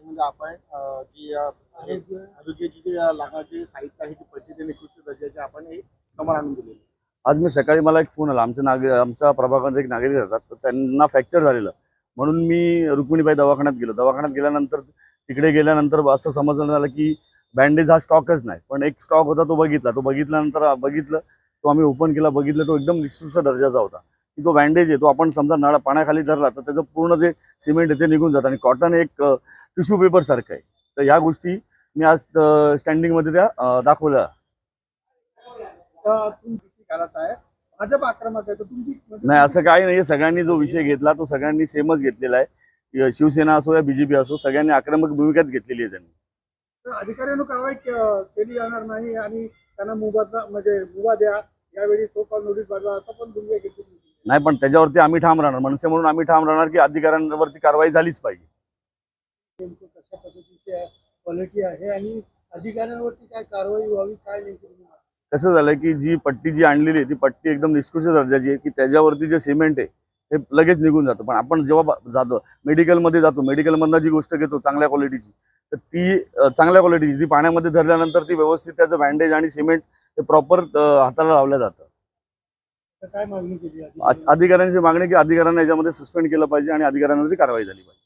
म्हणजे आपण जी आरोग्याची जी लागणारी साहित्य आहे ती पद्धतीने निकृष्ट दर्जाची आपण हे समोर आणून दिलेली. आज मी सकाळी मला एक फोन आला, आमच्या प्रभागामध्ये एक नागरिक राहतात, तर त्यांना फ्रॅक्चर झालेलं म्हणून मी रुक्मिणीबाई दवाखान्यात गेलो. दवाखान्यात गेल्यानंतर तिकडे गेल्यानंतर असं समजलं झालं की बँडेज हा स्टॉकच नाही, पण एक स्टॉक होता तो बघितल्यानंतर तो आम्ही ओपन केला, बघितलं तो एकदम निकृष्ट दर्जाचा होता. की तो बँडेज आहे तो आपण समजा नळा पाण्याखाली धरला तर त्याचं पूर्ण जे सिमेंट आहे ते निघून जातं आणि कॉटन एक टिश्यू पेपर सारखं आहे. तर ह्या गोष्टी मी आज स्टँडिंगमध्ये त्या दाखवल्या. तुमची घालत आहे भाजप आक्रमक आहे तर तुमची नाही, असं काही नाही. सगळ्यांनी जो विषय घेतला तो सगळ्यांनी सेमच घेतलेला आहे. शिवसेना असो या बीजेपी असो, सगळ्यांनी आक्रमक भूमिकाच घेतलेली आहे त्यांनी. अधिकाऱ्यांनी कारवाई केली जाणार नाही आणि त्यांना मुभा द्या यावेळी सो कॉल नोटीस बजावा असं पण भूमिका घेतली नाही, पण त्याच्यावरती आम्ही ठाम राहणार. मनसे म्हणून आम्ही ठाम राहणार की अधिकाऱ्यांवरती कारवाई झालीच पाहिजे. कशा पद्धतीची क्वालिटी आहे आणि अधिकाऱ्यांवरती काय कारवाई व्हावी काय नाही. कसं झालं की जी पट्टी आणलेली आहे ती पट्टी एकदम निकृष्ट दर्जाची आहे की त्याच्यावरती जे सिमेंट आहे हे लगेच निघून जातं. पण आपण जेव्हा जातो मेडिकलमध्ये जातो, मेडिकलमधनं जी गोष्ट घेतो चांगल्या क्वालिटीची, तर ती चांगल्या क्वालिटीची ती पाण्यामध्ये धरल्यानंतर ती व्यवस्थित त्याचं बँडेज आणि सिमेंट हे प्रॉपर हाताला लावलं जातं. काय मागणी केली अधिकाऱ्यांची मागणी की अधिकाऱ्यांना याच्यामध्ये सस्पेंड केलं पाहिजे आणि अधिकाऱ्यांवरती कारवाई झाली पाहिजे.